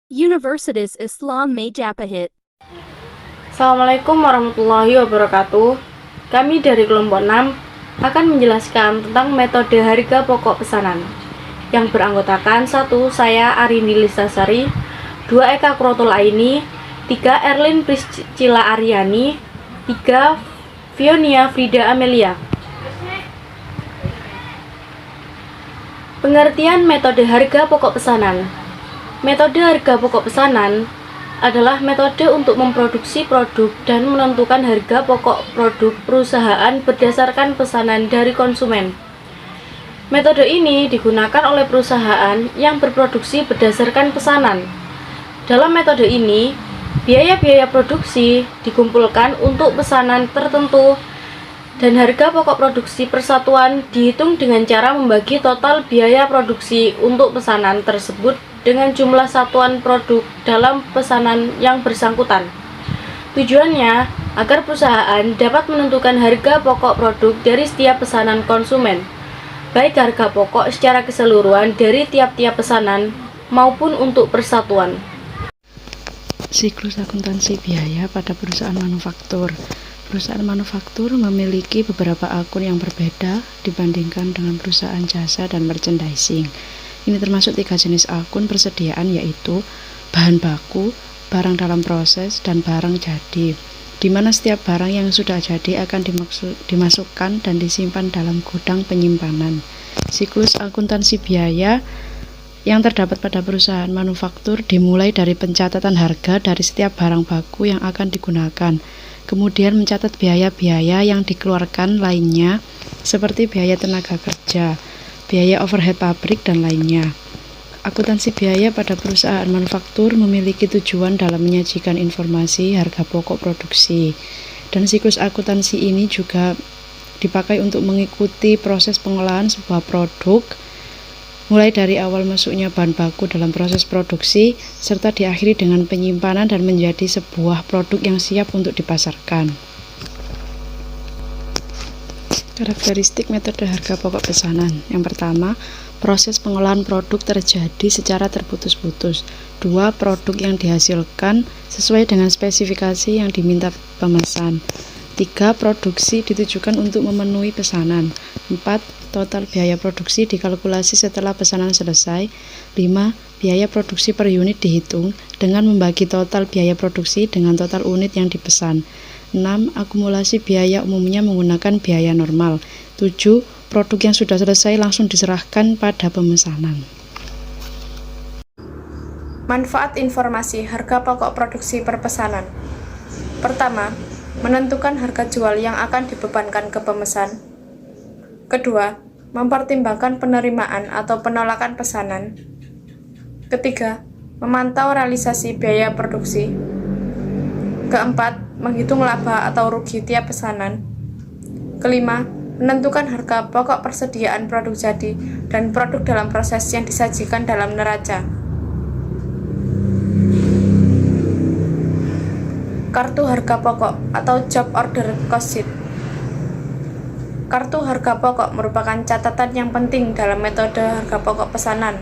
Universitas Islam Majapahit. Assalamualaikum warahmatullahi wabarakatuh. Kami dari kelompok 6 akan menjelaskan tentang metode harga pokok pesanan yang beranggotakan 1. Saya Arindi Listasari, 2. Eka Krotul Aini, 3. Erlin Priscila Aryani, 3. Fionia Frida Amelia. Pengertian metode harga pokok pesanan. Metode harga pokok pesanan adalah metode untuk memproduksi produk dan menentukan harga pokok produk perusahaan berdasarkan pesanan dari konsumen. Metode ini digunakan oleh perusahaan yang berproduksi berdasarkan pesanan. Dalam metode ini, biaya-biaya produksi dikumpulkan untuk pesanan tertentu dan harga pokok produksi persatuan dihitung dengan cara membagi total biaya produksi untuk pesanan tersebut dengan jumlah satuan produk dalam pesanan yang bersangkutan. Tujuannya agar perusahaan dapat menentukan harga pokok produk dari setiap pesanan konsumen, baik harga pokok secara keseluruhan dari tiap-tiap pesanan maupun untuk persatuan. Siklus akuntansi biaya pada perusahaan manufaktur. Perusahaan manufaktur memiliki beberapa akun yang berbeda dibandingkan dengan perusahaan jasa dan merchandising. Ini termasuk 3 jenis akun persediaan, yaitu bahan baku, barang dalam proses, dan barang jadi, di mana setiap barang yang sudah jadi akan dimasukkan dan disimpan dalam gudang penyimpanan. Siklus akuntansi biaya yang terdapat pada perusahaan manufaktur dimulai dari pencatatan harga dari setiap barang baku yang akan digunakan, kemudian mencatat biaya-biaya yang dikeluarkan lainnya seperti biaya tenaga kerja, biaya overhead pabrik, dan lainnya. Akuntansi biaya pada perusahaan manufaktur memiliki tujuan dalam menyajikan informasi harga pokok produksi, dan siklus akuntansi ini juga dipakai untuk mengikuti proses pengolahan sebuah produk, mulai dari awal masuknya bahan baku dalam proses produksi, serta diakhiri dengan penyimpanan dan menjadi sebuah produk yang siap untuk dipasarkan. Karakteristik metode harga pokok pesanan. Yang pertama, proses pengolahan produk terjadi secara terputus-putus. 2. Produk yang dihasilkan sesuai dengan spesifikasi yang diminta pemesan. 3. Produksi ditujukan untuk memenuhi pesanan. 4. Total biaya produksi dikalkulasi setelah pesanan selesai. 5. Biaya produksi per unit dihitung dengan membagi total biaya produksi dengan total unit yang dipesan. 6. Akumulasi biaya umumnya menggunakan biaya normal. 7. Produk yang sudah selesai langsung diserahkan pada pemesanan. Manfaat informasi harga pokok produksi per pesanan. Pertama, menentukan harga jual yang akan dibebankan ke pemesan. Kedua, mempertimbangkan penerimaan atau penolakan pesanan. Ketiga, memantau realisasi biaya produksi. Keempat, menghitung laba atau rugi tiap pesanan. Kelima, menentukan harga pokok persediaan produk jadi dan produk dalam proses yang disajikan dalam neraca. Kartu harga pokok atau job order cost sheet. Kartu harga pokok merupakan catatan yang penting dalam metode harga pokok pesanan.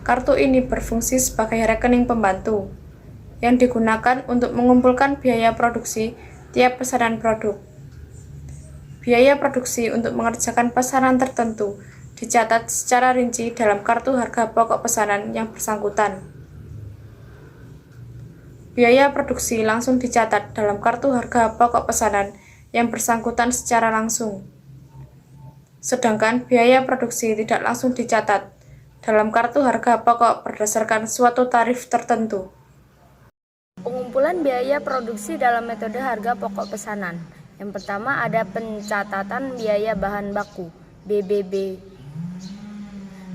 Kartu ini berfungsi sebagai rekening pembantu yang digunakan untuk mengumpulkan biaya produksi tiap pesanan produk. Biaya produksi untuk mengerjakan pesanan tertentu dicatat secara rinci dalam kartu harga pokok pesanan yang bersangkutan. Biaya produksi langsung dicatat dalam kartu harga pokok pesanan yang bersangkutan secara langsung. Sedangkan biaya produksi tidak langsung dicatat dalam kartu harga pokok berdasarkan suatu tarif tertentu. Pengumpulan biaya produksi dalam metode harga pokok pesanan. Yang pertama ada pencatatan biaya bahan baku (BBB).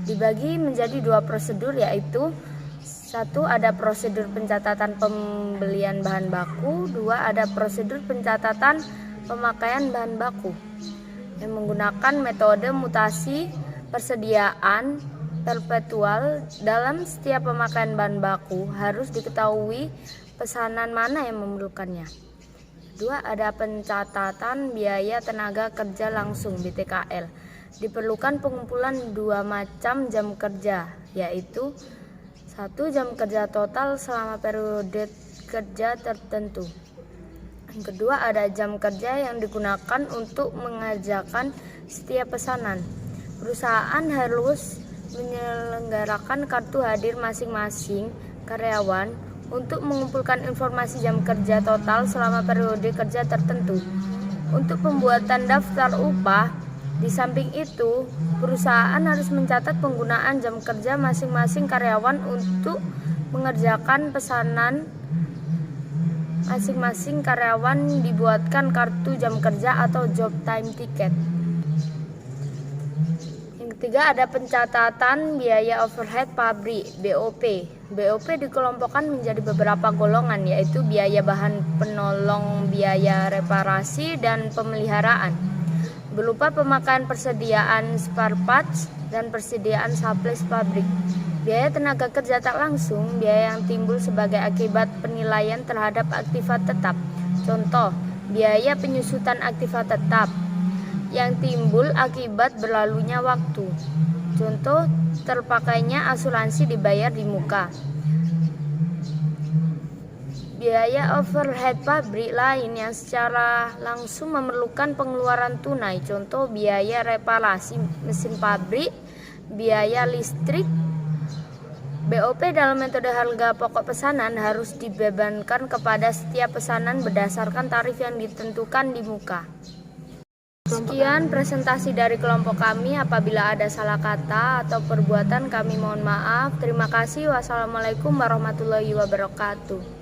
Dibagi menjadi 2 prosedur, yaitu 1. Ada prosedur pencatatan pembelian bahan baku. 2. Ada prosedur pencatatan pemakaian bahan baku yang menggunakan metode mutasi persediaan perpetual. Dalam setiap pemakaian bahan baku harus diketahui pesanan mana yang memerlukannya. 2. Ada pencatatan biaya tenaga kerja langsung (BTKL). Diperlukan pengumpulan 2 macam jam kerja, yaitu 1. Jam kerja total selama periode kerja tertentu. Yang kedua, ada jam kerja yang digunakan untuk mengerjakan setiap pesanan. Perusahaan harus menyelenggarakan kartu hadir masing-masing karyawan untuk mengumpulkan informasi jam kerja total selama periode kerja tertentu. Untuk pembuatan daftar upah, di samping itu, perusahaan harus mencatat penggunaan jam kerja masing-masing karyawan untuk mengerjakan pesanan. Masing-masing karyawan dibuatkan kartu jam kerja atau job time ticket. Yang ketiga, ada pencatatan biaya overhead pabrik (BOP). BOP dikelompokkan menjadi beberapa golongan, yaitu biaya bahan penolong, biaya reparasi, dan pemeliharaan, berupa pemakaian persediaan spare parts dan persediaan supplies pabrik. Biaya tenaga kerja tak langsung, biaya yang timbul sebagai akibat penilaian terhadap aktiva tetap. Contoh, biaya penyusutan aktiva tetap yang timbul akibat berlalunya waktu. Contoh, terpakainya asuransi dibayar di muka. Biaya overhead pabrik lain yang secara langsung memerlukan pengeluaran tunai. Contoh, biaya reparasi mesin pabrik, biaya listrik. BOP dalam metode harga pokok pesanan harus dibebankan kepada setiap pesanan berdasarkan tarif yang ditentukan di muka. Sekian presentasi dari kelompok kami. Apabila ada salah kata atau perbuatan, kami mohon maaf. Terima kasih. Wassalamualaikum warahmatullahi wabarakatuh.